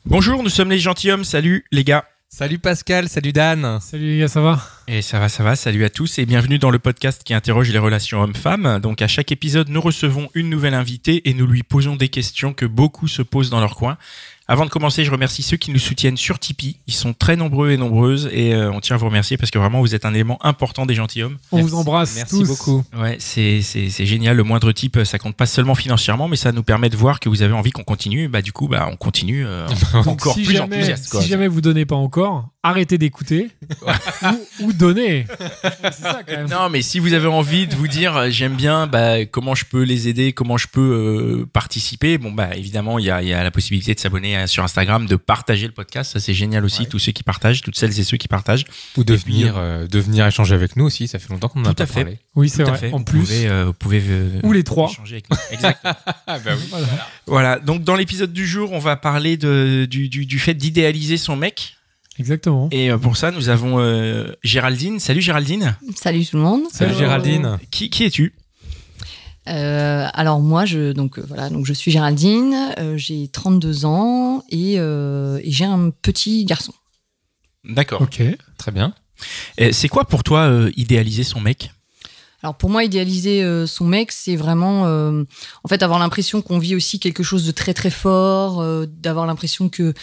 Bonjour, nous sommes les gentilshommes. Salut les gars. Salut Pascal, salut Dan. Salut les gars, ça va? Et ça va, salut à tous et bienvenue dans le podcast qui interroge les relations hommes-femmes. Donc à chaque épisode, nous recevons une nouvelle invitée et nous lui posons des questions que beaucoup se posent dans leur coin. Avant de commencer, je remercie ceux qui nous soutiennent sur Tipeee. Ils sont très nombreux et nombreuses et on tient à vous remercier parce que vraiment vous êtes un élément important des gentilshommes. On vous embrasse Merci tous. beaucoup. Ouais, c'est génial. Le moindre type, ça compte pas seulement financièrement, mais ça nous permet de voir que vous avez envie qu'on continue. Du coup, on continue encore si plus jamais, enthousiaste. Quoi. Si jamais vous donnez pas encore, arrêtez d'écouter ou donnez. C'est ça quand même. Non, mais si vous avez envie de vous dire j'aime bien, comment je peux les aider, comment je peux participer, évidemment il y a la possibilité de s'abonner sur Instagram, de partager le podcast, ça c'est génial aussi, tous ceux qui partagent, toutes celles et ceux qui partagent. Ou de venir échanger avec nous aussi, ça fait longtemps qu'on en a pas parlé. Oui, c'est Tout à vrai. fait. En plus, vous pouvez ou les trois. échanger avec nous. Exact. Oui. Voilà. Donc dans l'épisode du jour, on va parler du fait d'idéaliser son mec. Exactement. Et pour ça, nous avons Géraldine. Salut Géraldine. Salut tout le monde. Salut Géraldine. Qui es-tu? Alors moi, je suis Géraldine, j'ai 32 ans et j'ai un petit garçon. D'accord. Ok. Très bien. C'est quoi pour toi idéaliser son mec? Alors pour moi, idéaliser son mec, c'est vraiment en fait avoir l'impression qu'on vit aussi quelque chose de très très fort, d'avoir l'impression que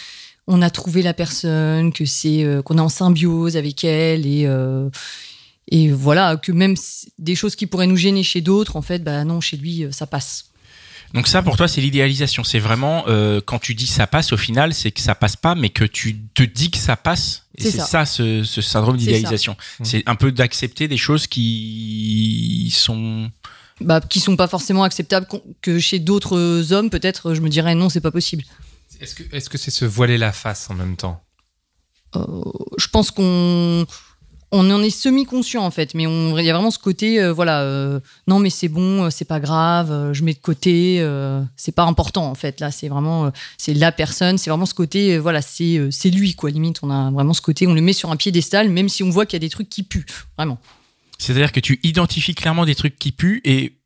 on a trouvé la personne, que c'est qu'on est en symbiose avec elle et voilà, que même des choses qui pourraient nous gêner chez d'autres, en fait, non, chez lui, ça passe. Donc ça, pour toi, c'est l'idéalisation. C'est vraiment, quand tu dis ça passe, au final, c'est que ça passe pas, mais que tu te dis que ça passe. Et c'est ça, ce syndrome d'idéalisation. C'est un peu d'accepter des choses qui sont pas forcément acceptables, que chez d'autres hommes, peut-être, je me dirais non, c'est pas possible. Est-ce que c'est se voiler la face en même temps? Je pense qu'on en est semi-conscient en fait, mais il y a vraiment ce côté, non mais c'est bon, c'est pas grave, je mets de côté, c'est pas important en fait. Là, c'est vraiment, c'est la personne, c'est vraiment ce côté, c'est lui quoi. Limite, on a vraiment ce côté, on le met sur un piédestal, même si on voit qu'il y a des trucs qui puent, vraiment. C'est-à-dire que tu identifies clairement des trucs qui puent et,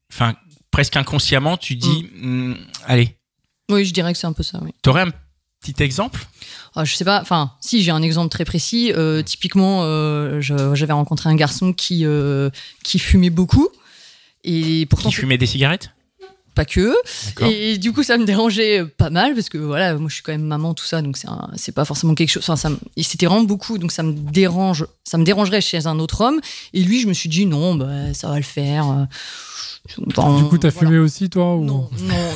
presque inconsciemment, tu dis, allez. Oui, je dirais que c'est un peu ça, oui. T'aurais un petit exemple? Je sais pas, si j'ai un exemple très précis, typiquement, j'avais rencontré un garçon qui fumait beaucoup et pourtant qui fumait des cigarettes? Pas que. D'accord. Et du coup, ça me dérangeait pas mal parce que voilà, moi je suis quand même maman, tout ça, donc c'est pas forcément quelque chose. Et c'était vraiment beaucoup, donc ça me dérangerait chez un autre homme. Et lui, je me suis dit non, ça va le faire. Du coup, t'as fumé aussi, toi ou...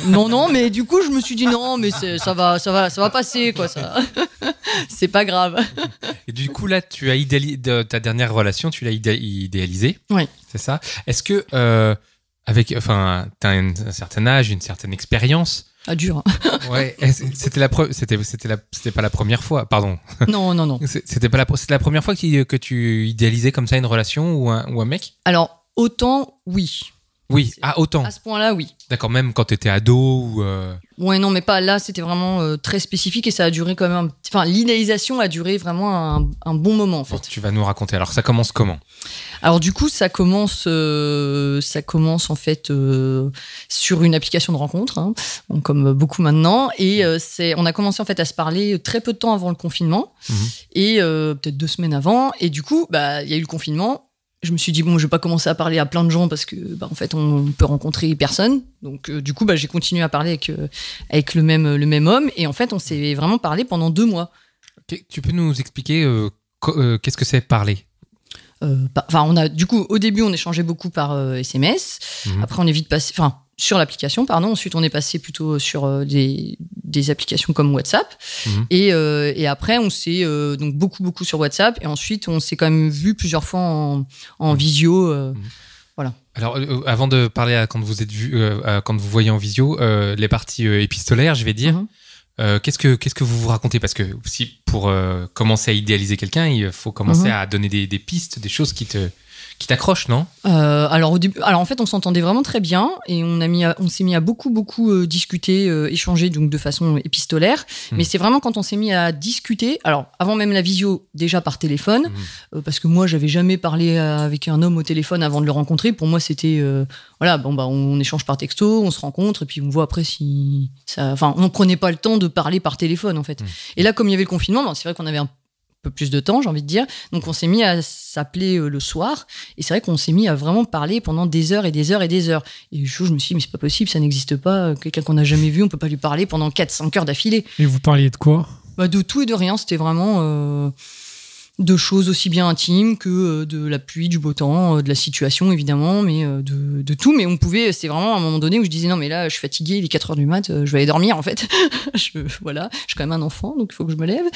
Non, mais du coup, je me suis dit non, mais ça va passer, quoi, ça. C'est pas grave. Et du coup, là, tu as ta dernière relation, tu l'as idéalisée. Oui. C'est ça. Est-ce que, t'as un certain âge, une certaine expérience. Ah, dur. Ouais. C'était pas la première fois, pardon. Non. C'était la première fois que tu idéalisais comme ça une relation ou un mec? Alors, autant, oui. Oui, autant. À ce point-là, oui. D'accord, même quand t'étais ado ou... Ouais, non, mais pas là, c'était vraiment très spécifique et ça a duré quand même... l'idéalisation a duré vraiment un bon moment, en fait. Bon, tu vas nous raconter. Alors, ça commence comment? Alors, du coup, ça commence en fait sur une application de rencontre, comme beaucoup maintenant. Et on a commencé en fait à se parler très peu de temps avant le confinement et peut-être 2 semaines avant. Et du coup, il y a eu le confinement. Je me suis dit, je vais pas commencer à parler à plein de gens parce que, en fait, on peut rencontrer personne. Donc, du coup, j'ai continué à parler avec le même homme. Et en fait, on s'est vraiment parlé pendant 2 mois. Okay. Tu peux nous expliquer qu'est-ce que c'est parler? Du coup, au début, on échangeait beaucoup par SMS. Après, on est vite passé... sur l'application, pardon. Ensuite, on est passé plutôt sur des applications comme WhatsApp. Et après, on s'est donc beaucoup sur WhatsApp. Et ensuite, on s'est quand même vu plusieurs fois en visio. Voilà. Alors, avant de parler quand vous voyez en visio, les parties épistolaires, je vais dire, qu'est-ce que vous racontez? Parce que si pour commencer à idéaliser quelqu'un, il faut commencer à donner des pistes, des choses qui qui t'accroche, non? Alors au début, en fait, on s'entendait vraiment très bien et on s'est mis à beaucoup discuter, échanger donc de façon épistolaire. Mais c'est vraiment quand on s'est mis à discuter. Alors avant même la visio, déjà par téléphone, parce que moi j'avais jamais parlé avec un homme au téléphone avant de le rencontrer. Pour moi, c'était on échange par texto, on se rencontre et puis on voit après si ça. Enfin, on prenait pas le temps de parler par téléphone en fait. Et là, comme il y avait le confinement, c'est vrai qu'on avait un peu plus de temps, j'ai envie de dire. Donc on s'est mis à s'appeler le soir et c'est vrai qu'on s'est mis à vraiment parler pendant des heures et des heures et des heures. Et je me suis dit mais c'est pas possible, ça n'existe pas, quelqu'un qu'on n'a jamais vu, on peut pas lui parler pendant 4-5 heures d'affilée. Et vous parliez de quoi? De tout et de rien, c'était vraiment de choses aussi bien intimes que de la pluie, du beau temps, de la situation évidemment, mais de tout. Mais on pouvait, c'est vraiment à un moment donné où je disais non mais là je suis fatiguée, il est 4h du mat, je vais aller dormir en fait. je suis quand même un enfant donc il faut que je me lève.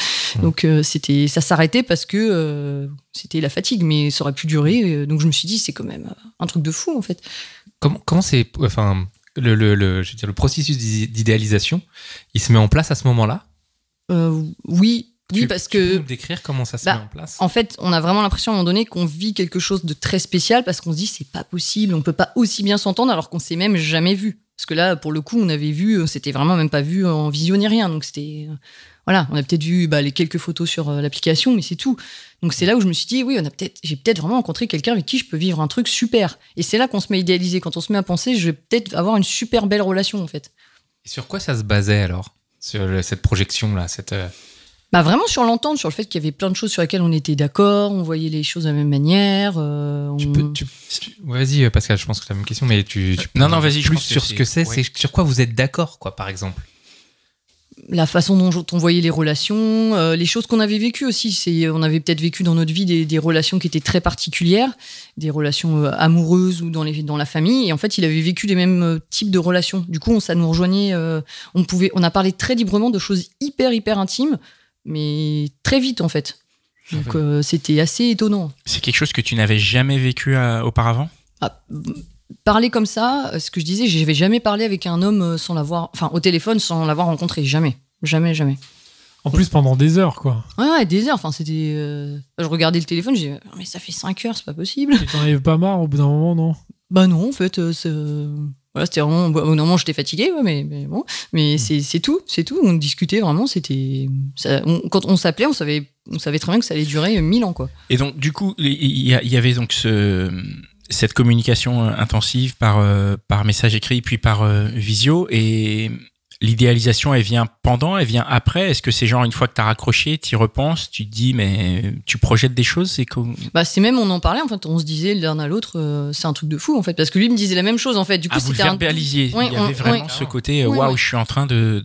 Donc ça s'arrêtait parce que c'était la fatigue, mais ça aurait pu durer. Donc je me suis dit c'est quand même un truc de fou en fait. Comment c'est, enfin le processus d'idéalisation, il se met en place à ce moment-là? Oui, parce que. Tu peux nous décrire comment ça se met en place? En fait, on a vraiment l'impression à un moment donné qu'on vit quelque chose de très spécial parce qu'on se dit c'est pas possible, on peut pas aussi bien s'entendre alors qu'on s'est même jamais vu. Parce que là, pour le coup, on avait vu, c'était vraiment même pas vu en visio ni rien. Donc c'était. Voilà, on a peut-être vu les quelques photos sur l'application, mais c'est tout. Donc c'est là où je me suis dit, oui, j'ai peut-être vraiment rencontré quelqu'un avec qui je peux vivre un truc super. Et c'est là qu'on se met à idéaliser. Quand on se met à penser, je vais peut-être avoir une super belle relation en fait. Et sur quoi ça se basait alors? Sur cette projection-là, vraiment sur l'entente, sur le fait qu'il y avait plein de choses sur lesquelles on était d'accord, on voyait les choses de la même manière. Vas-y, Pascal, je pense que c'est la même question, mais Non, vas-y. Plus sur ce que c'est sur quoi vous êtes d'accord, quoi, par exemple. La façon dont on voyait les relations, les choses qu'on avait vécues aussi. On avait peut-être vécu dans notre vie des relations qui étaient très particulières, des relations amoureuses ou dans la famille. Et en fait, il avait vécu les mêmes types de relations. Du coup, ça nous rejoignait. On a parlé très librement de choses hyper intimes, mais très vite en fait. Donc c'était assez étonnant. C'est quelque chose que tu n'avais jamais vécu auparavant? Parler comme ça, ce que je disais, j'avais jamais parlé avec un homme au téléphone sans l'avoir rencontré. Jamais. En plus, pendant des heures, quoi. Ouais, des heures. Enfin, c'était. Je regardais le téléphone, je disais, mais ça fait 5 heures, c'est pas possible. Et t'en avais pas marre au bout d'un moment, non? Non, en fait, voilà, c'était vraiment. Au bout d'un moment, j'étais fatiguée, mais bon. Mais c'est tout. On discutait vraiment. C'était. Quand on s'appelait, on savait très bien que ça allait durer 1000 ans, quoi. Et donc, du coup, il y avait donc cette communication intensive par message écrit puis par visio, et l'idéalisation elle vient pendant, elle vient après? Est-ce que c'est genre une fois que t'as raccroché, t'y repenses, tu te dis mais tu projettes des choses? C'est même, on en parlait en fait, on se disait l'un à l'autre, c'est un truc de fou en fait, parce que lui me disait la même chose en fait. Du coup, vous le verbalisiez, il y avait vraiment ce côté waouh, je suis en train de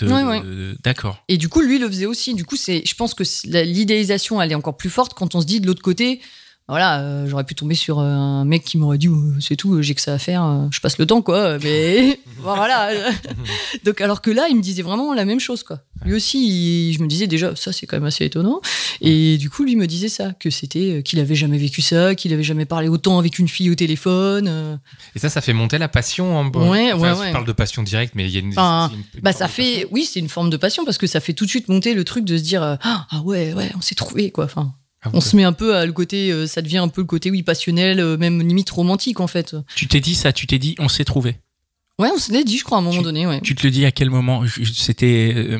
d'accord. Et du coup lui le faisait aussi. Du coup je pense que l'idéalisation elle est encore plus forte quand on se dit de l'autre côté. Voilà, j'aurais pu tomber sur un mec qui m'aurait dit c'est tout, j'ai que ça à faire, je passe le temps quoi, mais voilà. Donc alors que là, il me disait vraiment la même chose quoi. Lui aussi, je me disais déjà ça c'est quand même assez étonnant, et du coup lui me disait ça, que c'était qu'il avait jamais vécu ça, qu'il avait jamais parlé autant avec une fille au téléphone. Et ça fait monter la passion en bas. Ouais. On parle de passion directe, mais il y a une ça fait oui, c'est une forme de passion parce que ça fait tout de suite monter le truc de se dire ah ouais, on s'est trouvé quoi. Enfin. On se met un peu à le côté, ça devient un peu le côté passionnel, même limite romantique en fait. Tu t'es dit on s'est trouvé? Ouais, on s'est dit, je crois, à un moment donné. Ouais. Tu te le dis à quel moment? C'était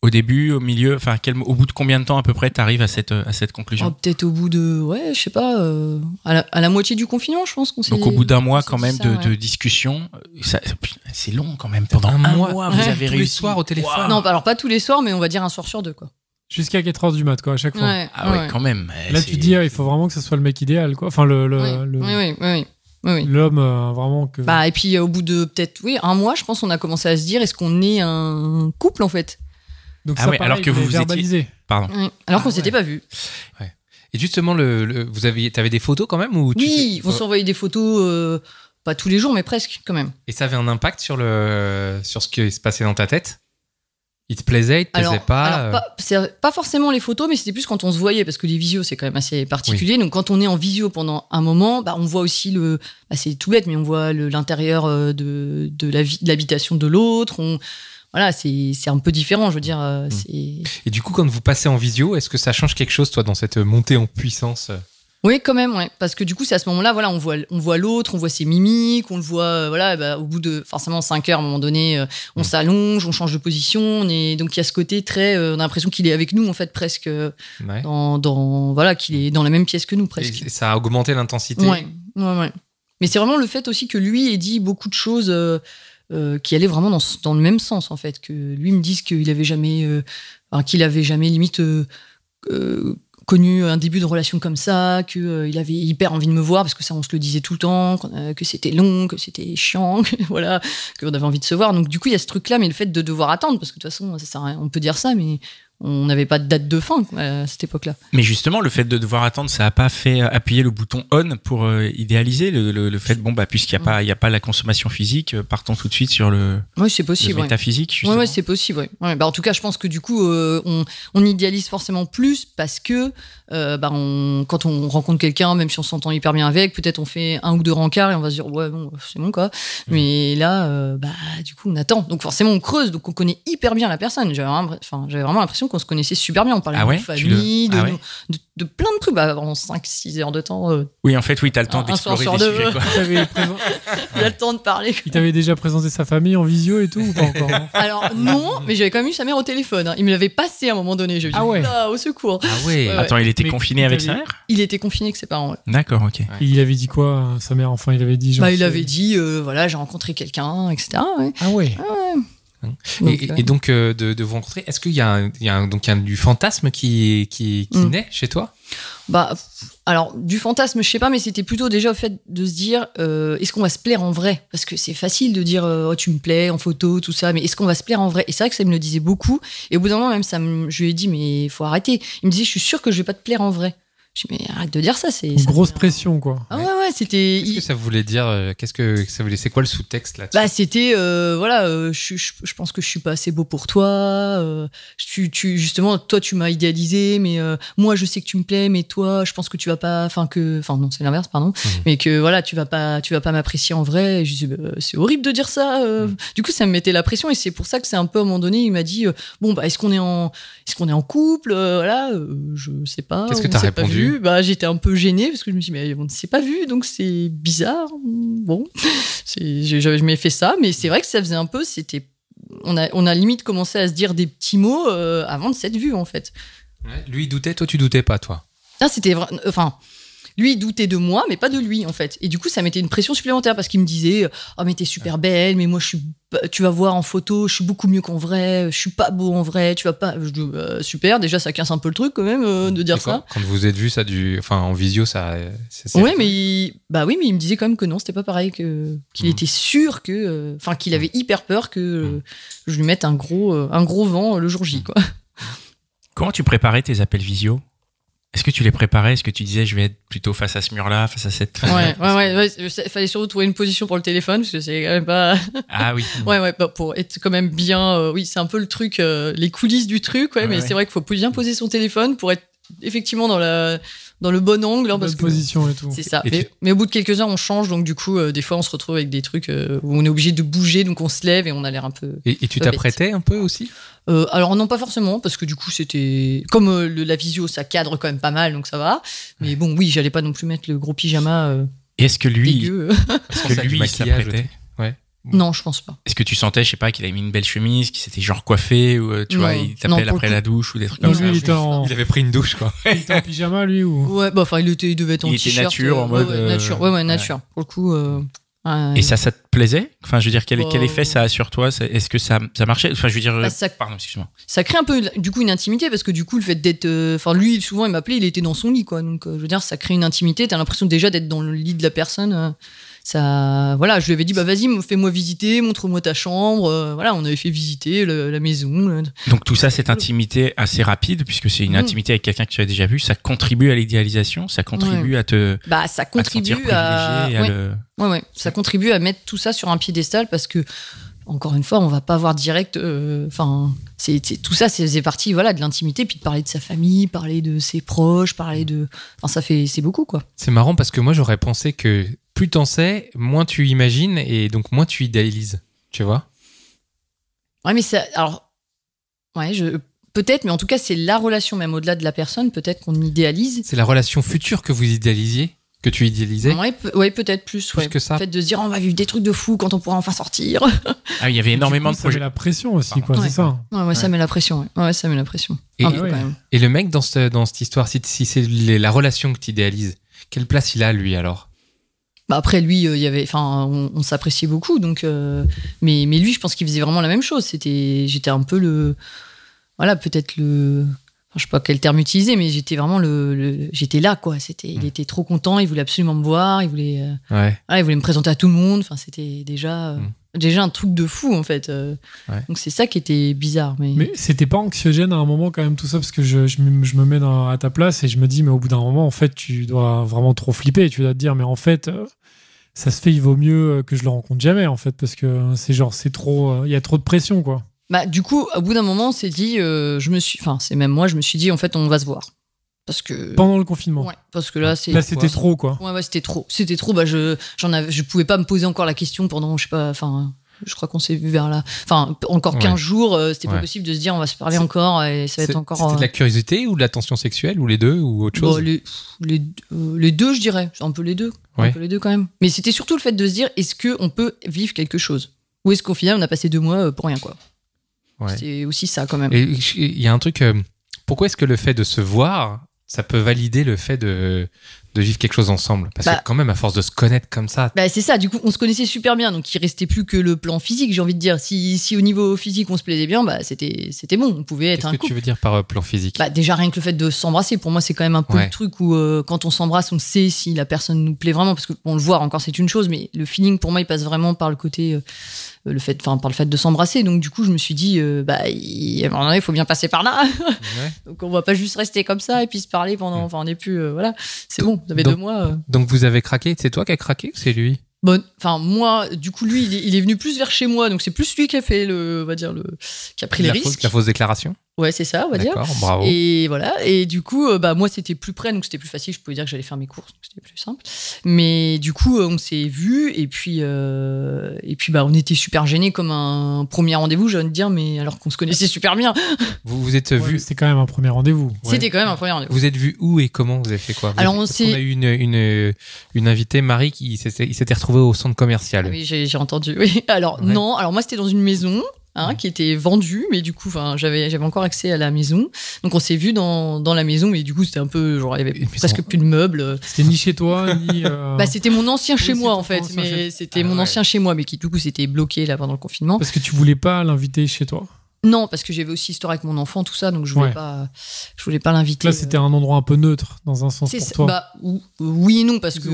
au début, au milieu, enfin au bout de combien de temps à peu près t'arrives à cette conclusion? Peut-être au bout de, je sais pas, à la moitié du confinement, je pense qu'on s'est. Donc au bout d'un mois quand même de discussion, c'est long quand même. Pendant un mois, vous avez réussi. Tous les soirs au téléphone. Wow. Non, alors pas tous les soirs, mais on va dire un soir sur 2 quoi. Jusqu'à 4h du mat, quoi, à chaque fois. Ouais, quand même. Là, tu te dis, il faut vraiment que ce soit le mec idéal, quoi. Enfin, Oui. L'homme, vraiment que. Et puis, au bout de peut-être, un mois, je pense, on a commencé à se dire, est-ce qu'on est un couple, en fait? Donc, pareil, alors que vous verbalisé. étiez. Pardon. Oui. Alors qu'on s'était pas vus. Ouais. Et justement, t'avais des photos quand même, ou Oui, on s'envoyait des photos, pas tous les jours, mais presque, quand même. Et ça avait un impact sur ce qui se passait dans ta tête? Il te plaisait, il te plaisait pas? C'est pas forcément les photos, mais c'était plus quand on se voyait, parce que les visios, c'est quand même assez particulier. Oui. Donc, quand on est en visio pendant un moment, on voit aussi c'est tout bête, mais on voit l'intérieur de l'habitation de l'autre. Voilà, c'est un peu différent, je veux dire. Et du coup, quand vous passez en visio, est-ce que ça change quelque chose, toi, dans cette montée en puissance? Oui, quand même, ouais. Parce que du coup, c'est à ce moment-là, voilà, on voit l'autre, on voit ses mimiques, on le voit, voilà, au bout de forcément 5 heures, à un moment donné, on s'allonge, on change de position, donc il y a ce côté très, on a l'impression qu'il est avec nous, en fait, presque, voilà, qu'il est dans la même pièce que nous, presque. Et ça a augmenté l'intensité. Ouais. Mais c'est vraiment le fait aussi que lui ait dit beaucoup de choses qui allaient vraiment dans le même sens, en fait, que lui me dise qu'il avait jamais limite connu un début de relation comme ça, qu'il avait hyper envie de me voir, parce que ça, on se le disait tout le temps, que c'était long, que c'était chiant, voilà, qu'on avait envie de se voir. Donc, du coup, il y a ce truc-là, mais le fait de devoir attendre, parce que de toute façon, ça sert à rien, on peut dire ça, mais on n'avait pas de date de fin à cette époque-là. Mais justement, le fait de devoir attendre, ça n'a pas fait appuyer le bouton on pour idéaliser le fait, puisqu'il n'y a pas la consommation physique, partons tout de suite sur le métaphysique. Oui, c'est possible. Ouais. En tout cas, je pense que du coup, on idéalise forcément plus parce que quand on rencontre quelqu'un, même si on s'entend hyper bien avec, peut-être on fait 1 ou 2 rencarts et on va se dire ouais, bon, c'est bon quoi. Mais là, du coup, on attend. Donc forcément, on creuse, donc on connaît hyper bien la personne. J'avais vraiment l'impression qu'on se connaissait super bien. On parlait de famille, de plein de trucs. En 5-6 heures de temps. Oui, en fait, t'as le temps d'explorer des sujets. Quoi. Il a le temps de parler. Il t'avait déjà présenté sa famille en visio et tout ou pas encore? Alors non, mais j'avais quand même eu sa mère au téléphone. Il me l'avait passé à un moment donné. Je lui ai dit, au secours. Ah ouais. Attends, il était confiné avec sa mère? Il était confiné avec ses parents, ouais. D'accord, ok. Et il avait dit quoi, sa mère? Enfin, il avait dit genre... il avait dit, voilà, j'ai rencontré quelqu'un, etc. Ouais. Ah ouais. Et donc, de vous rencontrer, est-ce qu'il y a, du fantasme qui naît chez toi? Alors, du fantasme, je sais pas, mais c'était plutôt déjà au fait de se dire, est-ce qu'on va se plaire en vrai? Parce que c'est facile de dire, tu me plais en photo, tout ça, mais est-ce qu'on va se plaire en vrai? Et c'est vrai que ça me le disait beaucoup. Et au bout d'un moment, même, je lui ai dit, mais il faut arrêter. Il me disait, je suis sûre que je vais pas te plaire en vrai. Je dis, mais arrête de dire ça, c'est... Une grosse pression, quoi. Ah ouais, c'était... Qu'est-ce que ça voulait dire? Qu'est-ce que ça voulait... C'est quoi le sous-texte là-dessus? C'était, je pense que je suis pas assez beau pour toi. Justement, toi, tu m'as idéalisé, mais moi, je sais que tu me plais, mais toi, je pense que tu vas pas... Enfin, non, c'est l'inverse, pardon. Mais que, voilà, tu vas pas m'apprécier en vrai. Et je dis, c'est horrible de dire ça. Du coup, ça me mettait la pression, et c'est pour ça que c'est un peu, à un moment donné, il m'a dit, est-ce qu'on est en couple? Voilà, je sais pas. Qu'est-ce que t'as répondu? J'étais un peu gênée parce que je me suis dit, mais on ne s'est pas vu, donc c'est bizarre. Bon, je m'ai fait ça, mais c'est vrai que ça faisait un peu, on a limite commencé à se dire des petits mots avant de s'être vu, en fait. Ouais, lui, il doutait, toi, tu doutais pas, toi? Ah, c'était vrai. Enfin, lui, il doutait de moi, mais pas de lui, en fait. Et du coup, ça mettait une pression supplémentaire parce qu'il me disait, mais t'es super belle, mais moi, tu vas voir en photo, je suis beaucoup mieux qu'en vrai, je suis pas beau en vrai, tu vas pas. Je dis, super, déjà, ça casse un peu le truc, quand même, de dire ça. Quand vous êtes vu, en visio, ça. Ouais, mais il me disait quand même que non, c'était pas pareil, qu'il était sûr qu'il avait hyper peur que je lui mette un gros vent le jour J, quoi. Comment tu préparais tes appels visio? Est-ce que tu les préparais? Est-ce que tu disais, je vais être plutôt face à ce mur-là, face à cette... Ouais. Il fallait surtout trouver une position pour le téléphone, parce que c'est quand même pas... Ah oui. Ouais, pour être quand même bien... oui, c'est un peu le truc, les coulisses du truc, mais c'est vrai qu'il faut bien poser son téléphone pour être effectivement dans le bon angle. Bonne position et tout. C'est ça. Mais au bout de quelques heures, on change, donc du coup, des fois, on se retrouve avec des trucs où on est obligé de bouger, donc on se lève et on a l'air un peu... Et tu t'apprêtais un peu aussi? Alors non, pas forcément, parce que du coup c'était comme la visio, ça cadre quand même pas mal, donc ça va. Mais bon, oui, j'allais pas non plus mettre le gros pyjama est-ce que lui, dégueu. il s'apprêtait? Ouais. Non, je pense pas. Est-ce que tu sentais, je sais pas, qu'il avait mis une belle chemise, qu'il s'était genre coiffé, ou tu vois, il t'appelle après la douche ou des trucs comme ça? Il avait pris une douche, quoi. Il était en pyjama, lui, ou? Ouais, il devait être en t-shirt. Il était nature, en mode... nature. Ouais, nature. Pour le coup... Et ça te plaisait? Enfin, je veux dire, quel effet ça a sur toi? Est-ce que ça marchait? Enfin, je veux dire... Pardon, excuse-moi. Ça crée un peu, du coup, une intimité, parce que du coup, le fait d'être... lui, souvent, il m'appelait, il était dans son lit, quoi. Donc, je veux dire, ça crée une intimité. T'as l'impression déjà d'être dans le lit de la personne. Voilà, je lui avais dit, vas-y, fais-moi visiter, montre-moi ta chambre. Voilà, on avait fait visiter la maison. Donc, tout ça, cette intimité assez rapide, puisque c'est une intimité avec quelqu'un que tu as déjà vu, ça contribue à l'idéalisation? Ça contribue à te... ça contribue à... Ouais, ça contribue à mettre tout ça sur un piédestal, parce que, encore une fois, on va pas voir direct... tout ça, c'est partie, voilà, de l'intimité, puis de parler de sa famille, parler de ses proches, parler de... Enfin, c'est beaucoup, quoi. C'est marrant, parce que moi, j'aurais pensé que plus t'en sais, moins tu imagines, et donc moins tu idéalises, tu vois? Ouais, mais ça... Alors... Ouais, peut-être, mais en tout cas, c'est la relation, même au-delà de la personne, peut-être qu'on idéalise. C'est la relation future que vous idéalisiez, que tu idéalisais. Ouais, peut-être plus. Plus que ça. Le fait de se dire, on va vivre des trucs de fou quand on pourra enfin sortir. Ah, il y avait énormément de Ça met projets. la pression aussi, quoi, Ouais. c'est ça. Ouais, ça met la pression. Ouais, ça met la pression. Et- Un peu, ouais. quand même. Et le mec, dans cette histoire, si c'est la relation que tu idéalises, quelle place il a, lui, alors? Bah après, lui, on s'appréciait beaucoup, donc. Mais lui, je pense qu'il faisait vraiment la même chose. J'étais un peu peut-être je sais pas quel terme utiliser, mais j'étais vraiment j'étais là, quoi. Il était trop content, il voulait absolument me voir, il voulait me présenter à tout le monde. Enfin, c'était déjà un truc de fou, en fait. Donc c'est ça qui était bizarre. Mais c'était pas anxiogène à un moment, quand même, tout ça, parce que je me mets à ta place et je me dis, mais au bout d'un moment, en fait, tu dois vraiment trop flipper. Tu dois te dire, mais en fait, ça se fait, il vaut mieux que je le rencontre jamais, en fait, parce que c'est trop, il y a trop de pression, quoi. Bah, du coup, au bout d'un moment, on s'est dit, je me suis dit, en fait, on va se voir. Parce que. Pendant le confinement. Ouais, parce que là, c'était trop, quoi. Ouais, c'était trop. C'était trop. Bah, je pouvais pas me poser encore la question pendant, je sais pas, je crois qu'on s'est vu vers là. Enfin, encore 15 jours, c'était pas possible de se dire, on va se parler encore et ça va être encore. C'était de la curiosité ou de la tension sexuelle ou les deux ou autre chose? Les deux, je dirais. Un peu les deux. Ouais. Un peu les deux, quand même. Mais c'était surtout le fait de se dire, est-ce qu'on peut vivre quelque chose? Ou est-ce qu'au final, on a passé 2 mois pour rien, quoi? Ouais. C'est aussi ça, quand même. Et il y a un truc. Pourquoi est-ce que le fait de se voir, ça peut valider le fait de vivre quelque chose ensemble? Parce que quand même, à force de se connaître comme ça. Bah, c'est ça, du coup, on se connaissait super bien, donc il restait plus que le plan physique, j'ai envie de dire. Si au niveau physique, on se plaisait bien, bah, c'était bon, on pouvait être un couple. Qu'est-ce que tu veux dire par plan physique? Bah, déjà, rien que le fait de s'embrasser, pour moi, c'est quand même un peu le truc où quand on s'embrasse, on sait si la personne nous plaît vraiment, parce que le voir encore, c'est une chose, mais le feeling, pour moi, il passe vraiment par le côté... par le fait de s'embrasser. Donc, du coup, je me suis dit, à un moment donné, il faut bien passer par là. Ouais. Donc, on va pas juste rester comme ça et puis se parler pendant. Enfin, on n'est plus. Voilà. C'est bon, vous avez 2 mois. Donc, vous avez craqué. C'est toi qui as craqué ou c'est lui? Bon, enfin, moi, du coup, lui, il est venu plus vers chez moi. Donc, c'est plus lui qui a fait qui a pris les risques. La fausse déclaration? Ouais, c'est ça, on va dire. D'accord, bravo. Et voilà. Et du coup, moi, c'était plus près, donc c'était plus facile. Je pouvais dire que j'allais faire mes courses, donc c'était plus simple. Mais du coup, on s'est vus, et puis, on était super gênés comme un premier rendez-vous, j'ai envie de dire, mais alors qu'on se connaissait super bien. Vous êtes vus? C'était quand même un premier rendez-vous. C'était quand même un premier rendez-vous. Vous êtes vus où et comment? Vous avez fait quoi? Alors, on a eu une invitée, Marie, qui s'était retrouvée au centre commercial. Ah oui, j'ai entendu. Oui. Alors, non. Alors, moi, c'était dans une maison. Qui était vendue, mais du coup, j'avais encore accès à la maison. Donc, on s'est vus dans la maison, mais du coup, c'était un peu genre, il y avait presque plus de meubles. C'était ni chez toi, ni. C'était mon ancien chez moi, en fait. Mais c'était mon ancien chez moi, mais qui, du coup, s'était bloqué là pendant le confinement. Parce que tu voulais pas l'inviter chez toi? Non, parce que j'avais aussi histoire avec mon enfant, tout ça, donc je voulais pas l'inviter. Là, c'était un endroit un peu neutre, dans un sens pour toi. Bah, oui et non, parce que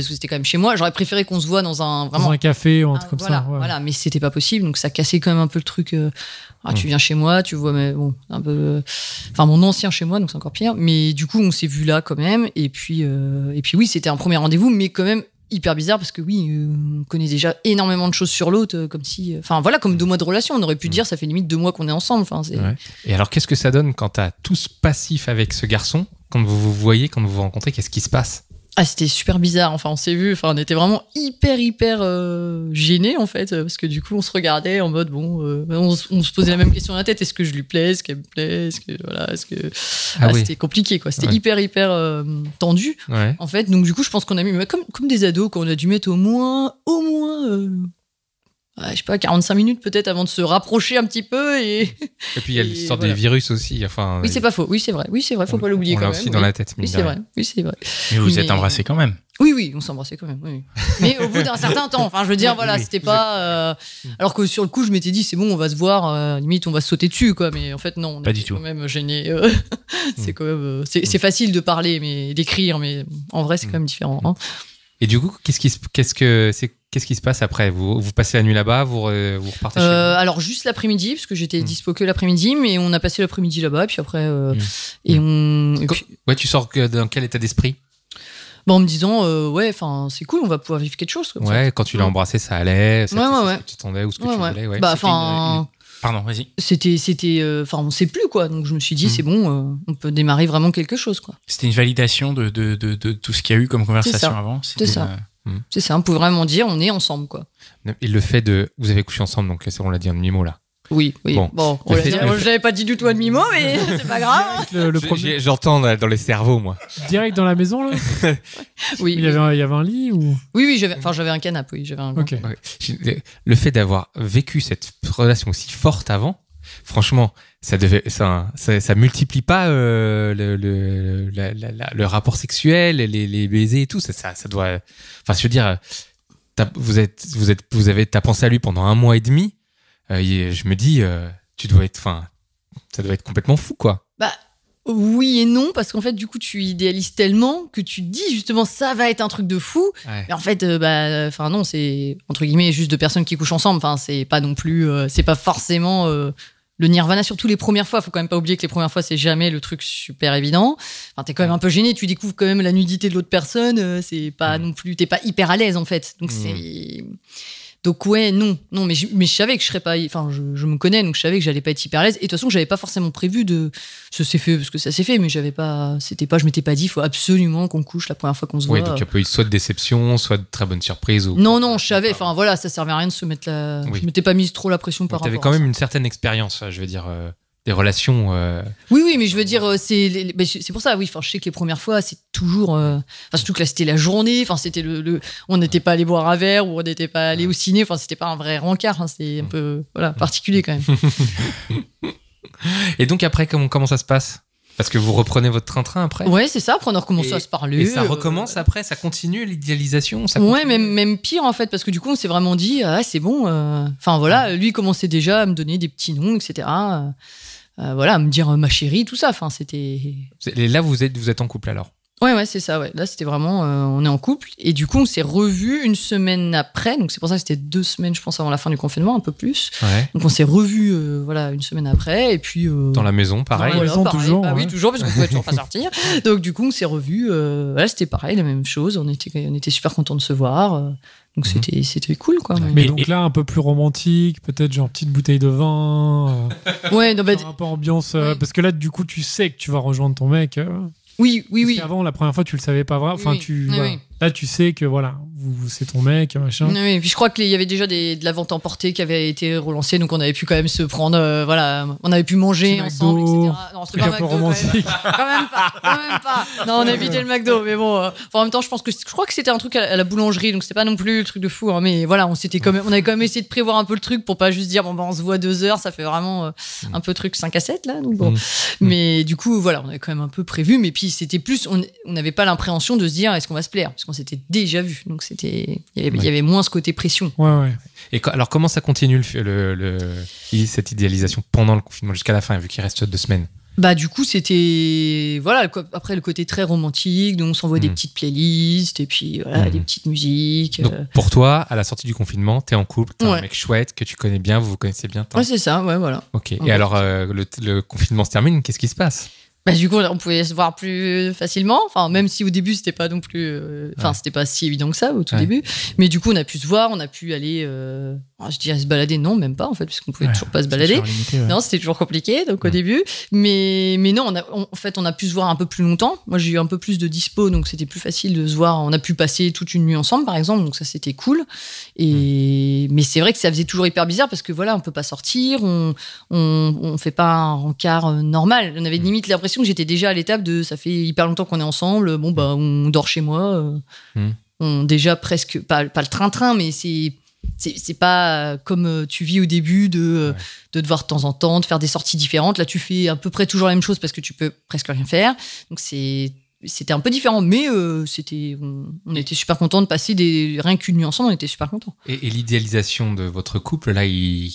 c'était quand même chez moi. J'aurais préféré qu'on se voit dans un café ou un truc comme ça. Ouais. Voilà, mais c'était pas possible, donc ça cassait quand même un peu le truc. Tu viens chez moi, tu vois, mais bon, un peu. Enfin, mon ancien chez moi, donc c'est encore pire. Mais du coup, on s'est vu là quand même, et puis oui, c'était un premier rendez-vous, mais quand même hyper bizarre parce que on connaît déjà énormément de choses sur l'autre, comme si, comme 2 mois de relation, on aurait pu dire ça fait limite 2 mois qu'on est ensemble. Et alors, qu'est-ce que ça donne quand t'as tous passif avec ce garçon, quand vous vous voyez, quand vous vous rencontrez, qu'est-ce qui se passe? Ah, c'était super bizarre. Enfin, on s'est vu. Enfin, on était vraiment hyper gênés, en fait, parce que du coup, on se regardait en mode on se posait la même question dans la tête. Est-ce que je lui plais? Est-ce qu'elle me plaît? C'était compliqué, quoi. C'était hyper tendu, en fait. Donc, du coup, je pense qu'on a mis comme des ados, qu'on a dû mettre au moins je sais pas, 45 minutes peut-être avant de se rapprocher un petit peu. Et puis il y a l'histoire des virus aussi. Enfin, oui, c'est pas faux. Oui, c'est vrai, faut pas l'oublier quand même. On l'a aussi dans la tête. Oui, c'est vrai. Mais vous êtes embrassés quand même. Oui, on s'embrassait quand même. Oui. Mais au bout d'un certain temps. Enfin, je veux dire, c'était pas. Alors que sur le coup, je m'étais dit, c'est bon, on va se voir. Limite, on va se sauter dessus, quoi. Mais en fait, non. On pas du tout. Quand même gêné. C'est quand même. C'est facile de parler, mais d'écrire, mais en vrai, c'est quand même différent. Hein. Et du coup, qu'est-ce qui se passe après? Vous passez la nuit là-bas, vous repartez chez vous? Alors juste l'après-midi, parce que j'étais dispo que l'après-midi, mais on a passé l'après-midi là-bas, et puis après, tu sors dans quel état d'esprit? En me disant, c'est cool, on va pouvoir vivre quelque chose. Quand tu l'as embrassé, ça allait. Ce que tu attendais ou ce que tu voulais. Ouais. Pardon, vas-y. On sait plus, quoi. Donc je me suis dit, c'est bon, on peut démarrer vraiment quelque chose, quoi. C'était une validation de tout ce qu'il y a eu comme conversation avant. C'est ça. C'est ça, on peut vraiment dire, on est ensemble, quoi. Et le fait vous avez couché ensemble, donc on l'a dit en demi-mot là. Oui. Bon j'avais pas dit du tout un demi-mot, mais c'est pas grave. Le premier... J'entends dans les cerveaux, moi. Direct dans la maison, là. Oui. Il y avait un lit ou... Oui, j'avais un canapé, oui. J'avais un... Okay. Ouais. Le fait d'avoir vécu cette relation aussi forte avant, franchement, ça multiplie pas le rapport sexuel, les baisers et tout. Ça doit. Enfin, je veux dire, t'as pensé à lui pendant 1 mois et demi. Je me dis, ça doit être complètement fou, quoi. Bah. Oui et non, parce qu'en fait, du coup, tu idéalises tellement que tu te dis justement ça va être un truc de fou. Ouais. Mais en fait, non, c'est entre guillemets juste 2 personnes qui couchent ensemble. Enfin, c'est pas non plus, c'est pas forcément le nirvana. Surtout les premières fois, faut quand même pas oublier que les premières fois, c'est jamais le truc super évident. Enfin, t'es quand même un peu gêné, tu découvres quand même la nudité de l'autre personne. C'est pas non plus, t'es pas hyper à l'aise en fait. Donc Donc ouais, non, mais je savais que je serais pas, enfin je me connais, donc je savais que j'allais pas être hyper à l'aise. Et de toute façon, j'avais pas forcément prévu ça s'est fait parce que ça s'est fait, mais je m'étais pas dit, il faut absolument qu'on couche la première fois qu'on se voit. Oui, donc il y a pas eu soit de déception, soit de très bonne surprise. Non, je savais, enfin voilà, ça servait à rien de se mettre je m'étais pas mise trop la pression par rapport à ça. T'avais quand même une certaine expérience, je veux dire. Des relations. Oui, mais je veux dire, c'est pour ça, oui. Enfin, je sais que les premières fois, c'est toujours. Surtout que là, c'était la journée. Enfin, c'était on n'était pas allé boire un verre ou on n'était pas allé au ciné. Enfin, c'était pas un vrai rencard. Hein, c'est un peu particulier quand même. Et donc après, comment ça se passe ? Parce que vous reprenez votre train-train après ? Ouais, c'est ça. Après, on a recommencé à se parler. Et ça recommence après, ça continue l'idéalisation. Ouais, même pire en fait, parce que du coup, on s'est vraiment dit, c'est bon. Enfin voilà, lui commençait déjà à me donner des petits noms, etc. À me dire ma chérie, tout ça. Enfin, c'était. Et là, vous êtes en couple alors ? Ouais, c'est ça. Ouais. Là, c'était vraiment, on est en couple. Et du coup, on s'est revus 1 semaine après. Donc, c'est pour ça que c'était 2 semaines, je pense, avant la fin du confinement, un peu plus. Ouais. Donc, on s'est revus, 1 semaine après. Et puis. Dans la maison, pareil. Dans la maison, toujours. Oui, toujours, parce qu'on pouvait toujours pas sortir. Donc, du coup, on s'est revus. C'était pareil, la même chose. On était super contents de se voir. Donc, c'était cool, quoi. Mais donc là, un peu plus romantique, peut-être genre petite bouteille de vin. Ouais, non, un peu ambiance. Parce que là, du coup, tu sais que tu vas rejoindre ton mec. Oui. Parce qu'avant, la première fois, tu le savais pas vraiment. Enfin, Oui. Là, tu sais que voilà, c'est ton mec, machin. Oui, et puis je crois qu'il y avait déjà de la vente emportée qui avait été relancée, donc on avait pu quand même se prendre, on avait pu manger ensemble, etc. Non, c'était pas un peu romantique. Quand même pas. Non, on a évité le McDo, mais bon. En même temps, je crois que c'était un truc à la boulangerie, donc c'était pas non plus le truc de fou. Hein, mais voilà, on avait quand même essayé de prévoir un peu le truc pour pas juste dire on se voit 2 heures, ça fait vraiment un peu truc 5 à 7 là. Donc bon. Mais du coup, voilà, on avait quand même un peu prévu, mais puis c'était plus, on n'avait pas l'appréhension de se dire est-ce qu'on va se plaire, parce qu'on s'était déjà vu, donc il y avait moins ce côté pression. Ouais. Et alors comment ça continue cette idéalisation pendant le confinement jusqu'à la fin, vu qu'il reste 2 semaines? Bah du coup c'était après le côté très romantique, donc on s'envoie des petites playlists et puis des petites musiques. Donc pour toi, à la sortie du confinement, t'es en couple, t'as un mec chouette que tu connais bien, vous vous connaissez bien. Ouais, c'est ça, ouais, voilà. Ok. Et alors le confinement se termine, qu'est-ce qui se passe? Bah, du coup, on pouvait se voir plus facilement. Enfin, même si au début, c'était pas non plus. C'était pas si évident que ça au tout début. Mais du coup, on a pu se voir, on a pu aller. Je dirais se balader, non, même pas en fait, puisqu'on pouvait toujours pas se balader. Limité, non, c'était toujours compliqué, donc au début. Mais non, on a pu se voir un peu plus longtemps. Moi, j'ai eu un peu plus de dispo, donc c'était plus facile de se voir. On a pu passer toute une nuit ensemble, par exemple, donc ça c'était cool. Mais c'est vrai que ça faisait toujours hyper bizarre parce que voilà, on peut pas sortir, on fait pas un rencard normal. On avait limite l'impression que j'étais déjà à l'étape de ça fait hyper longtemps qu'on est ensemble. Bon bah on dort chez moi. On déjà presque pas le train-train, mais c'est pas comme tu vis au début de devoir de temps en temps de faire des sorties différentes. Là, tu fais à peu près toujours la même chose parce que tu peux presque rien faire. Donc c'était un peu différent, mais on était super contents de passer rien qu'une nuit ensemble, on était super contents. Et l'idéalisation de votre couple, là,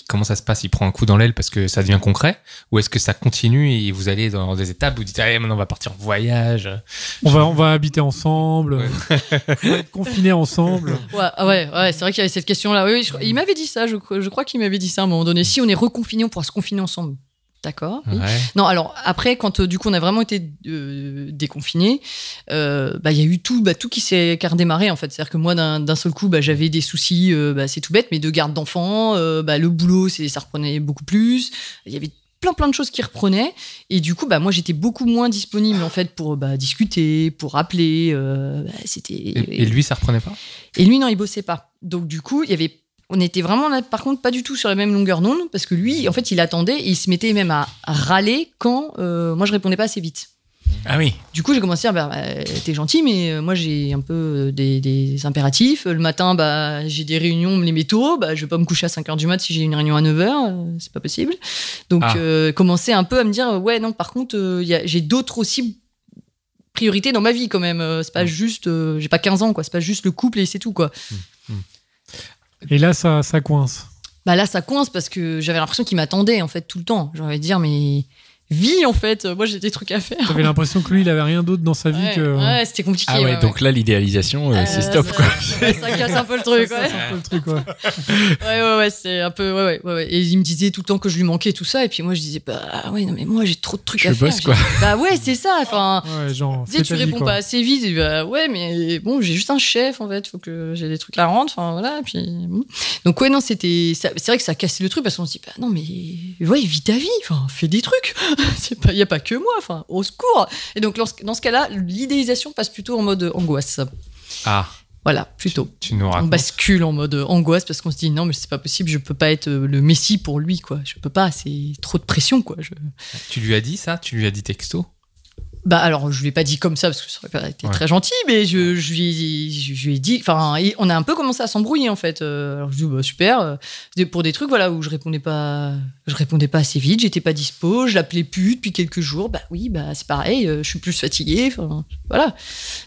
comment ça se passe? Il prend un coup dans l'aile parce que ça devient concret? Ou est-ce que ça continue et vous allez dans des étapes où vous dites, allez, maintenant on va partir en voyage? On va habiter ensemble, on va être confinés ensemble. Ouais, c'est vrai qu'il y avait cette question-là. Oui, il m'avait dit ça, je crois qu'il m'avait dit ça à un moment donné. Si on est reconfinés, on pourra se confiner ensemble. D'accord. Oui. Ouais. Non, alors après, quand du coup on a vraiment été déconfinés, il y a eu tout qui s'est redémarré en fait. C'est-à-dire que moi, d'un seul coup, j'avais des soucis, c'est tout bête, mais de garde d'enfants, le boulot, ça reprenait beaucoup plus. Il y avait plein de choses qui reprenaient, et du coup, moi, j'étais beaucoup moins disponible en fait pour discuter, pour appeler. Et lui, ça reprenait pas? Et lui, non, il bossait pas. Donc du coup, il y avait on était vraiment là, par contre, pas du tout sur la même longueur d'onde, parce que lui, en fait, il attendait et il se mettait même à râler quand moi je répondais pas assez vite. Ah oui. Du coup, j'ai commencé à dire, t'es gentil, mais moi j'ai un peu des impératifs. Le matin, j'ai des réunions, on me les met tôt, je vais pas me coucher à 5h du mat si j'ai une réunion à 9h, c'est pas possible. Donc, commencer un peu à me dire, ouais, non, par contre, j'ai d'autres aussi priorités dans ma vie quand même. C'est pas juste, j'ai pas 15 ans, quoi. C'est pas juste le couple et c'est tout, quoi. Et là, ça coince. Là, ça coince parce que j'avais l'impression qu'il m'attendait, en fait, tout le temps. J'ai envie de dire, mais vie, en fait. Moi, j'ai des trucs à faire. T'avais l'imprestion que lui, il avait rien d'autre dans sa vie que. Ouais, c'était compliqué. Ah ouais, donc là, l'idéalisation, c'est stop, quoi. Ça casse un peu le truc, ouais. C'est un peu le truc, ouais. Ouais, c'est un peu. Ouais. Et il me disait tout le temps que je lui manquais, tout ça. Et puis moi, je disais, ouais, non, mais moi, j'ai trop de trucs à faire. Je bosse, quoi. Ouais, c'est ça. Enfin, ouais, genre, tu réponds pas assez vite. Et ouais, mais bon, j'ai juste un chef, en fait. Faut que j'ai des trucs à rendre. Enfin, voilà. Puis, bon. Donc, ouais, non, c'est vrai que ça cassait le truc parce qu'on se dit, non, mais ouais, vis ta vie. Enfin, fais des trucs. Il n'y a pas que moi. Enfin, au secours. Et donc, dans ce cas-là, l'idéalisation passe plutôt en mode angoisse. Ah. Voilà, plutôt. Tu nous racontes. On bascule en mode angoisse parce qu'on se dit non, mais c'est pas possible, je peux pas être le messie pour lui, quoi. Je peux pas, c'est trop de pression, quoi. Tu lui as dit ça ? Tu lui as dit texto ? Alors, je lui ai pas dit comme ça parce que ça aurait pas été très gentil, mais je lui ai dit. Enfin, on a un peu commencé à s'embrouiller en fait. Alors je dis super, pour des trucs où je répondais pas assez vite, j'étais pas dispo, je l'appelais plus depuis quelques jours. Oui, c'est pareil, je suis plus fatiguée. Enfin, voilà.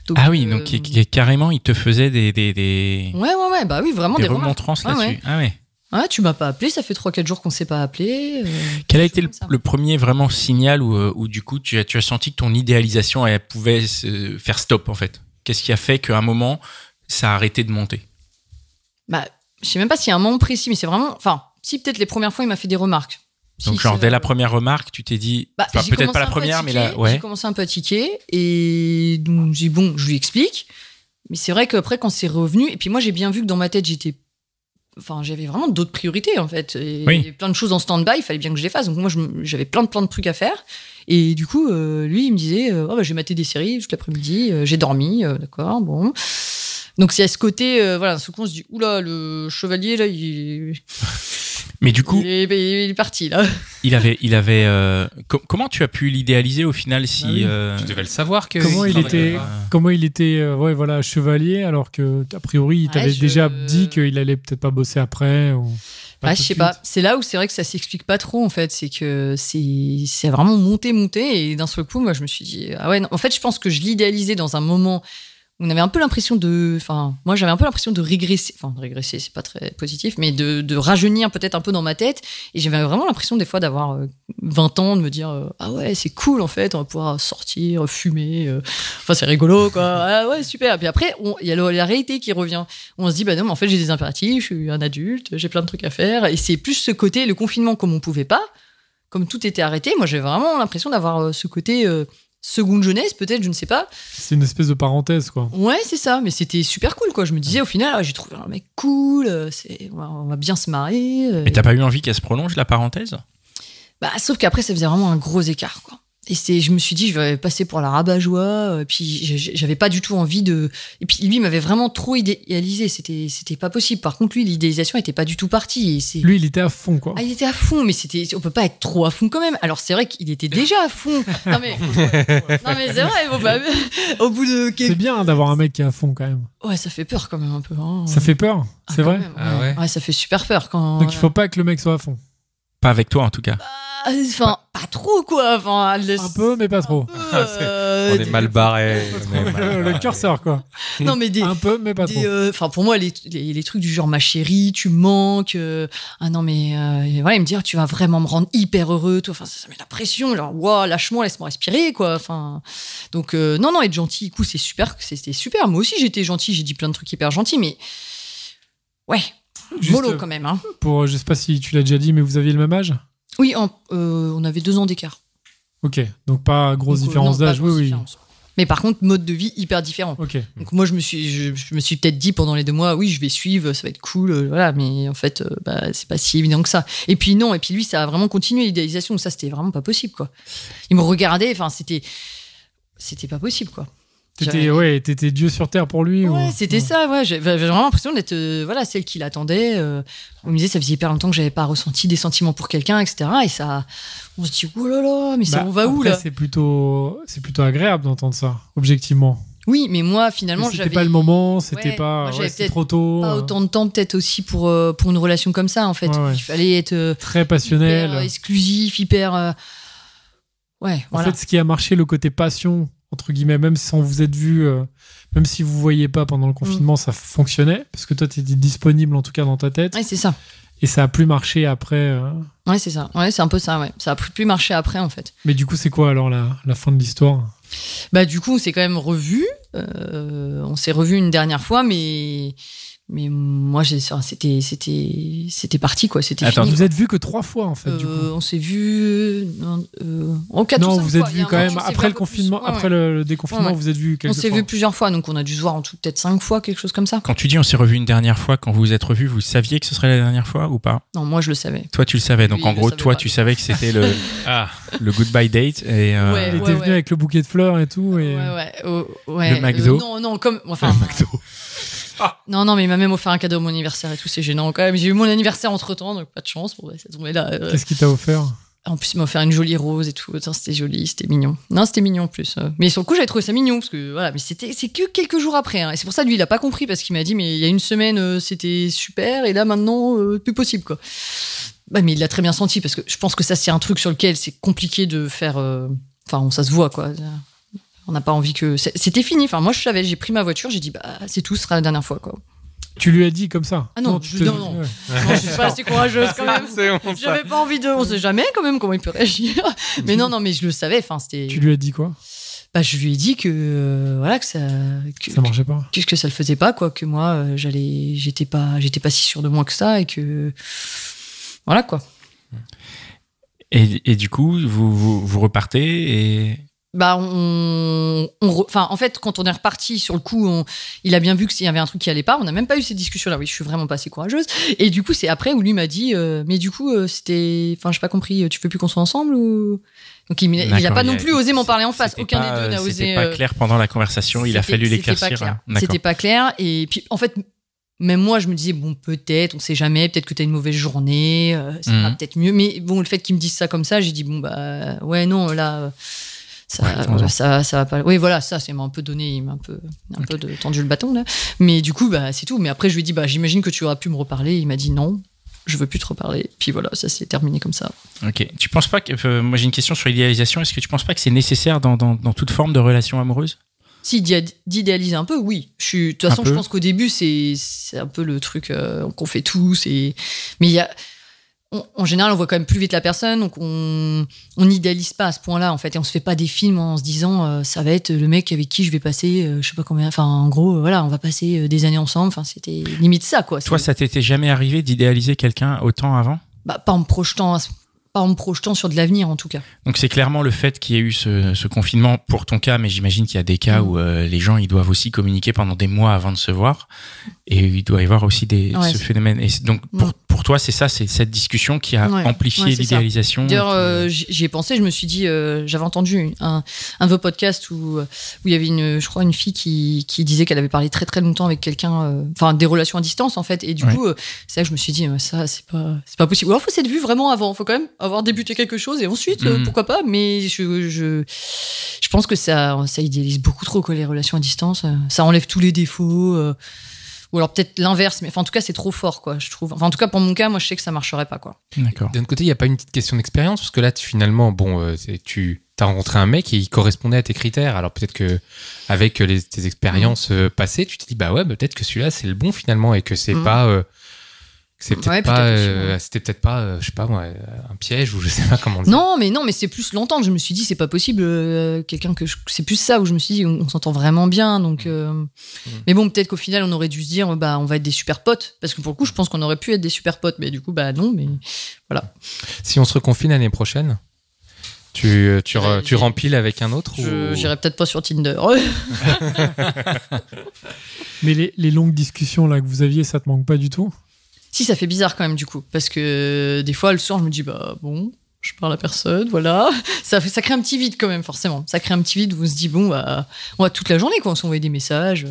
Donc, donc carrément, il te faisait des Ouais, oui, vraiment des remontrances là-dessus. Ouais. Ah ouais. Ah, tu m'as pas appelé, ça fait 3-4 jours qu'on s'est pas appelé. Quel a été le premier vraiment signal où du coup tu as senti que ton idéalisation elle pouvait se faire stop en fait ? Qu'est-ce qui a fait qu'à un moment ça a arrêté de monter ? Je sais même pas s'il y a un moment précis, mais c'est vraiment. Enfin, si peut-être les premières fois il m'a fait des remarques. Donc dès la première remarque, tu t'es dit, peut-être pas la première, mais là, ouais. J'ai commencé un peu à tiquer et donc j'ai dit je lui explique. Mais c'est vrai qu'après quand c'est revenu, et puis moi j'ai bien vu que dans ma tête j'avais vraiment d'autres priorités en fait. Il y avait plein de choses en stand-by, il fallait bien que je les fasse. Donc moi, j'avais plein de trucs à faire. Et du coup, lui, il me disait j'ai maté des séries toute l'après-midi, j'ai dormi, d'accord, bon. Donc c'est à ce côté, ce coup on se dit oula, le chevalier là, Mais du coup, il est parti là. Il avait. Comment tu as pu l'idéaliser au final si tu devais le savoir que comment il était chevalier alors que a priori il t'avait déjà dit qu'il allait peut-être pas bosser après ou... je sais pas. C'est là où c'est vrai que ça s'explique pas trop en fait, c'est que c'est vraiment monté et d'un seul coup moi je me suis dit non. En fait je pense que je l'idéalisais dans un moment. On avait un peu l'impression moi j'avais un peu l'impression de régresser, c'est pas très positif, mais de rajeunir peut-être un peu dans ma tête, et j'avais vraiment l'impression des fois d'avoir 20 ans, de me dire c'est cool en fait, on va pouvoir sortir, fumer, c'est rigolo quoi, super. Et puis après il y a la réalité qui revient, on se dit non mais en fait j'ai des impératifs, je suis un adulte, j'ai plein de trucs à faire, et c'est plus ce côté, le confinement comme on pouvait pas, comme tout était arrêté, moi j'avais vraiment l'impression d'avoir ce côté seconde jeunesse, peut-être, je ne sais pas. C'est une espèce de parenthèse, quoi. Ouais, c'est ça, mais c'était super cool, quoi. Je me disais, au final, j'ai trouvé un mec cool, on va bien se marrer. Mais t'as pas eu envie qu'elle se prolonge, la parenthèse ? Sauf qu'après, ça faisait vraiment un gros écart, quoi. Et je me suis dit, je vais passer pour la rabat-joie, puis j'avais pas du tout envie de... Et puis lui, il m'avait vraiment trop idéalisé, c'était pas possible. Par contre, lui, l'idéalisation était pas du tout partie. Lui, il était à fond, quoi. Il était à fond, mais on peut pas être trop à fond quand même. Alors c'est vrai qu'il était déjà à fond. Non mais c'est vrai, au bout de... C'est bien d'avoir un mec qui est à fond, quand même. Ouais, ça fait peur quand même un peu. Hein. Ça fait peur, c'est vrai. Même, ouais, ça fait super peur quand... Donc il faut pas que le mec soit à fond. Pas avec toi, en tout cas. Pas trop, quoi. Un peu, mais pas trop. On est mal barré. Le curseur, quoi. Non, mais un peu, mais pas trop. Pour moi, les trucs du genre, ma chérie, tu me manques. Non, mais il me dit, tu vas vraiment me rendre hyper heureux. Toi. Ça met la pression. Genre, lâche-moi, laisse-moi respirer, quoi. Donc, non, être gentil, coup, c'est super. C'était super. Moi aussi, j'étais gentil. J'ai dit plein de trucs hyper gentils, mais ouais, mollo quand même. Hein. Je sais pas si tu l'as déjà dit, mais vous aviez le même âge ? Oui, on avait 2 ans d'écart. Ok, donc pas grosse différence d'âge, oui. Mais par contre, mode de vie hyper différent. Okay. Donc moi, je me suis peut-être dit pendant les 2 mois, oui, je vais suivre, ça va être cool, voilà. Mais en fait, c'est pas si évident que ça. Et puis lui, ça a vraiment continué l'idéalisation. Donc ça, c'était vraiment pas possible, quoi. Il me regardait, c'était pas possible, quoi. T'étais Dieu sur terre pour lui. Ouais, c'était ça. Ouais. J'avais vraiment l'impression d'être celle qui l'attendait. On me disait, ça faisait hyper longtemps que j'avais pas ressenti des sentiments pour quelqu'un, etc. Et ça, on se dit, oh là là, mais ça, on va où là? C'est plutôt agréable d'entendre ça, objectivement. Oui, mais moi, finalement, c'était pas le moment, c'était c'était trop tôt. Pas autant de temps, peut-être aussi pour une relation comme ça, en fait. Ouais. Il fallait être très passionnel, hyper exclusif, hyper. Ouais. En fait, ce qui a marché, le côté passion, entre guillemets, même si on vous êtes vu, même si vous voyiez pas pendant le confinement, ça fonctionnait parce que toi, t'étais disponible en tout cas dans ta tête. Ouais, c'est ça. Et ça a plus marché après. Ouais, c'est ça. Ouais, c'est un peu ça. Ouais, ça a plus marché après, en fait. Mais du coup, c'est quoi alors la fin de l'histoire? Bah du coup on s'est quand même revus, on s'est revus une dernière fois, mais moi c'était parti quoi, c'était fini. Vous êtes vus que 3 fois en fait du coup. On s'est vus en 4 non, ou 5 vous êtes vus quand même après le confinement, après le déconfinement, vous êtes vus quelques fois. On s'est vus plusieurs fois, donc on a dû se voir en tout peut-être 5 fois, quelque chose comme ça. Quand tu dis on s'est revus une dernière fois, quand vous vous êtes revus, vous saviez que ce serait la dernière fois ou pas? Non, moi je le savais. Toi tu le savais, donc Lui, en gros toi tu savais que c'était le goodbye date et il était venu avec le bouquet de fleurs et tout et le McDo. Non, comme enfin le McDo. Non, mais il m'a même offert un cadeau à mon anniversaire et tout, c'est gênant quand même. J'ai eu mon anniversaire entre temps, donc pas de chance. Bon, ça tombait là. Qu'est-ce qu'il t'a offert? En plus, il m'a offert une jolie rose et tout. Attends, c'était joli, c'était mignon. Non, c'était mignon en plus. Mais sur le coup, j'avais trouvé ça mignon parce que voilà, mais c'est que quelques jours après. Hein. Et c'est pour ça lui, il a pas compris parce qu'il m'a dit, mais il y a une semaine, c'était super et là maintenant, plus possible quoi. Bah, mais il l'a très bien senti parce que je pense que ça, c'est un truc sur lequel c'est compliqué de faire. Enfin, ça se voit quoi. On n'a pas envie que. C'était fini. Enfin, moi, je savais, j'ai pris ma voiture, j'ai dit, bah, c'est tout, ce sera la dernière fois, quoi. Tu lui as dit comme ça? Ah non, non, je suis pas assez courageuse quand même. J'avais pas envie de. On sait jamais quand même comment il peut réagir. Mais non, mais je le savais. Enfin, c'était. Tu lui as dit quoi? Bah, je lui ai dit que voilà que ça. Ça marchait pas. Que ça le faisait pas, quoi. Que moi, j'étais pas si sûre de moi que ça et que. Voilà, quoi. Et du coup, vous repartez et. Bah enfin en fait quand on est reparti sur le coup il a bien vu qu'il y avait un truc qui allait pas, on n'a même pas eu ces discussions là. Oui, je suis vraiment pas assez courageuse et du coup c'est après où lui m'a dit mais du coup c'était enfin j'ai pas compris, tu veux plus qu'on soit ensemble ou donc il a pas non plus osé m'en parler en face, aucun des deux n'a osé. C'était pas clair pendant la conversation, il a fallu l'éclaircir. C'était pas clair et puis en fait même moi je me disais bon peut-être on sait jamais, peut-être que t'as une mauvaise journée, ça va peut-être mieux, mais bon le fait qu'il me dise ça comme ça, j'ai dit bon bah ouais non là ça va pas. Oui, voilà, ça m'a un peu donné, il m'a un peu tendu le bâton là. Mais du coup, bah c'est tout. Mais après, je lui ai dit, bah j'imagine que tu auras pu me reparler. Il m'a dit non, je veux plus te reparler. Puis voilà, ça s'est terminé comme ça. Ok. Tu penses pas que moi j'ai une question sur l'idéalisation. Est-ce que tu penses pas que c'est nécessaire dans toute forme de relation amoureuse? Si, d'idéaliser un peu, oui. De toute façon, je pense qu'au début, c'est un peu le truc qu'on fait tous. Mais il y a. En général, on voit quand même plus vite la personne, donc on n'idéalise pas à ce point-là, en fait, et on se fait pas des films en se disant ça va être le mec avec qui je vais passer, je sais pas combien, enfin, en gros, voilà, on va passer des années ensemble, enfin, c'était limite ça, quoi. Toi, ça t'était jamais arrivé d'idéaliser quelqu'un autant avant? Bah, pas en me projetant sur de l'avenir, en tout cas. Donc, c'est clairement le fait qu'il y ait eu ce confinement pour ton cas, mais j'imagine qu'il y a des cas où les gens, ils doivent aussi communiquer pendant des mois avant de se voir, et il doit y avoir aussi ce phénomène. Et donc, pour toi, c'est ça, c'est cette discussion qui a amplifié l'idéalisation. D'ailleurs, j'y ai pensé, je me suis dit, j'avais entendu un de vos podcasts où il y avait je crois une fille qui disait qu'elle avait parlé très très longtemps avec quelqu'un, enfin des relations à distance en fait, et du coup, c'est là que je me suis dit, ça c'est pas possible. Ou alors faut s'être vu vraiment avant, faut quand même avoir débuté quelque chose et ensuite pourquoi pas, mais je pense que ça idéalise beaucoup trop quoi, les relations à distance, ça enlève tous les défauts. Ou alors peut-être l'inverse, mais enfin, en tout cas c'est trop fort quoi, je trouve. Enfin, en tout cas pour mon cas, moi je sais que ça marcherait pas quoi. D'accord. D'un côté, il n'y a pas une petite question d'expérience parce que là finalement tu as rencontré un mec et il correspondait à tes critères. Alors peut-être que avec tes expériences passées, tu te dis bah ouais, peut-être que celui-là c'est le bon finalement et que c'est pas c'était peut-être pas je sais pas moi un piège ou je sais pas comment dire. Non mais c'est plus l'entendre, je me suis dit c'est pas possible quelqu'un c'est plus ça où je me suis dit on s'entend vraiment bien donc mais bon peut-être qu'au final on aurait dû se dire bah on va être des super potes parce que pour le coup je pense qu'on aurait pu être des super potes mais du coup bah non mais voilà. Si on se reconfine l'année prochaine tu rempiles avec un autre j'irai peut-être pas sur Tinder. Mais les longues discussions là que vous aviez, ça te manque pas du tout? Si, ça fait bizarre quand même du coup, parce que des fois le soir je me dis bah bon, je parle à personne, voilà. Ça crée un petit vide quand même, forcément. Ça crée un petit vide où on se dit, bon, bah, on va toute la journée, quoi. On s'envoyait des messages.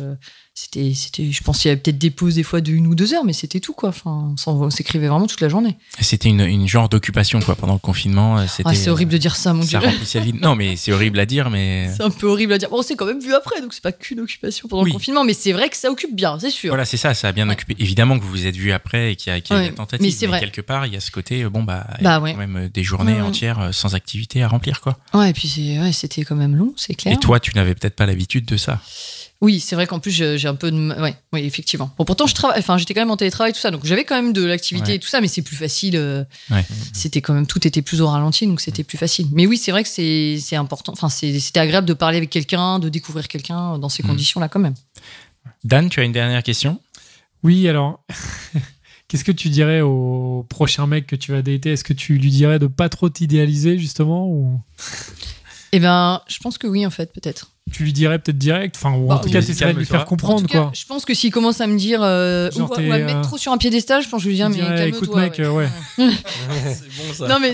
C'était, je pense qu'il y avait peut-être des pauses des fois de 1 ou 2 heures, mais c'était tout, quoi. Enfin, on s'écrivait vraiment toute la journée. C'était une genre d'occupation, quoi, pendant le confinement. C'était, c'est horrible de dire ça, mon Dieu. Ça remplissait le vide. Non, mais c'est horrible à dire, mais... C'est un peu horrible à dire. Bon, on s'est quand même vu après, donc c'est pas qu'une occupation pendant le confinement, mais c'est vrai que ça occupe bien, c'est sûr. Voilà, c'est ça, ça a bien occupé. Évidemment que vous vous êtes vu après et qu'il y a une tentative, mais c'est vrai. Quelque part, il y a ce côté, il y a quand même des journées entières sans activité à remplir, quoi. Ouais, et puis c'était quand même long, c'est clair. Et toi, tu n'avais peut-être pas l'habitude de ça. Oui, c'est vrai qu'en plus j'ai un peu de... Oui, effectivement. Bon, pourtant j'étais quand même en télétravail, tout ça, donc j'avais quand même de l'activité et tout ça, mais c'est plus facile. C'était quand même, tout était plus au ralenti, donc c'était plus facile. Mais oui, c'est vrai que c'est important. Enfin, c'était agréable de parler avec quelqu'un, de découvrir quelqu'un dans ces conditions-là quand même. Dan, tu as une dernière question ? Oui, alors, qu'est-ce que tu dirais au prochain mec que tu vas dater ? Est-ce que tu lui dirais de pas trop t'idéaliser, justement, ou... Eh ben, je pense que oui, en fait, peut-être. Tu lui dirais peut-être direct, enfin, ou en tout cas, tu essaierais de lui faire comprendre, en tout cas, quoi. Je pense que s'il commence à me dire, ou à me mettre trop sur un piédestal, je pense que je lui dirais, mais calme-toi. Écoute, mec, c'est bon, ça. Non, mais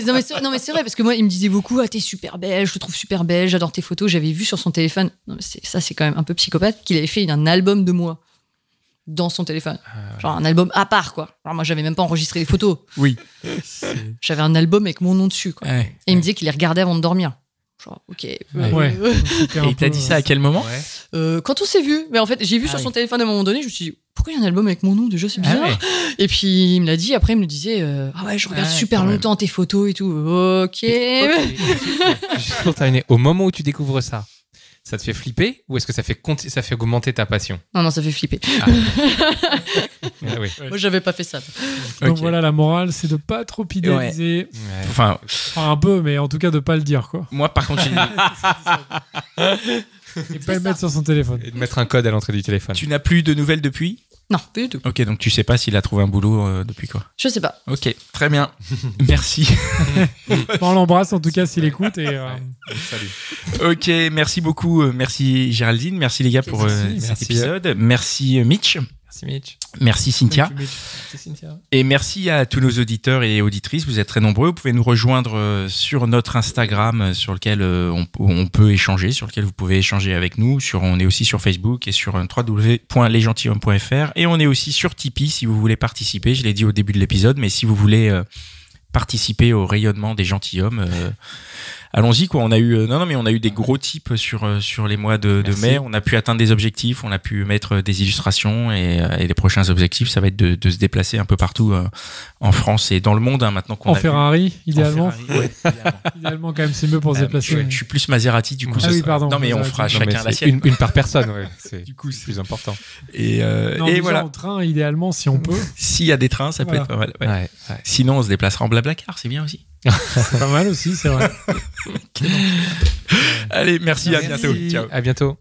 c'est vrai, parce que moi, il me disait beaucoup, t'es super belle, je te trouve super belle, j'adore tes photos. J'avais vu sur son téléphone, non, mais ça, c'est quand même un peu psychopathe, qu'il avait fait un album de moi dans son téléphone. Genre un album à part, quoi. Alors moi, j'avais même pas enregistré les photos. Oui. J'avais un album avec mon nom dessus, quoi. Et il me disait qu'il les regardait avant de dormir. Genre, ok. Et il t'a dit ça à quel moment ? Quand on s'est vu. Mais en fait, j'ai vu sur son téléphone à un moment donné, je me suis dit, pourquoi il y a un album avec mon nom déjà, c'est bizarre. Et puis il me l'a dit, après il me le disait, je regarde super longtemps tes photos et tout. Ok. Juste pour terminer, au moment où tu découvres ça, ça te fait flipper ou est-ce que ça fait augmenter ta passion ? Non, ça fait flipper. Oui. Moi, j'avais pas fait ça. Donc voilà, la morale, c'est de pas trop idéaliser. Enfin, un peu, mais en tout cas de pas le dire, quoi. Moi, par contre, Et pas le mettre sur son téléphone. Et de mettre un code à l'entrée du téléphone. Tu n'as plus de nouvelles depuis ? Non, pas du tout. Ok, donc tu sais pas s'il a trouvé un boulot depuis quoi ? Je sais pas. Ok, très bien. Merci. On l'embrasse en tout cas s'il écoute. Et, Salut. Ok, merci beaucoup. Merci Géraldine. Merci les gars pour cet épisode. Merci Mitch. Merci Mitch. Merci Cynthia. Merci Cynthia. Et merci à tous nos auditeurs et auditrices. Vous êtes très nombreux. Vous pouvez nous rejoindre sur notre Instagram sur lequel on peut échanger, sur lequel vous pouvez échanger avec nous. On est aussi sur Facebook et sur www.lesgentilhommes.fr. Et on est aussi sur Tipeee si vous voulez participer. Je l'ai dit au début de l'épisode, mais si vous voulez participer au rayonnement des gentilshommes, allons-y, quoi. On a eu des gros tips sur les mois de mai. On a pu atteindre des objectifs, on a pu mettre des illustrations et les prochains objectifs, ça va être de se déplacer un peu partout en France et dans le monde, maintenant qu'on en Ferrari, idéalement. Idéalement, quand même, c'est mieux pour se déplacer. Je suis plus Maserati, du coup. Pardon. Non, mais on fera chacun la sienne. Une par personne, ouais. C'est du coup plus important. Et voilà. En train, idéalement, si on peut. S'il y a des trains, ça peut être pas mal. Ouais. Sinon, on se déplacera en Blablacar, c'est bien aussi. C'est pas mal aussi, c'est vrai. Allez, merci, à bientôt. Ciao. À bientôt.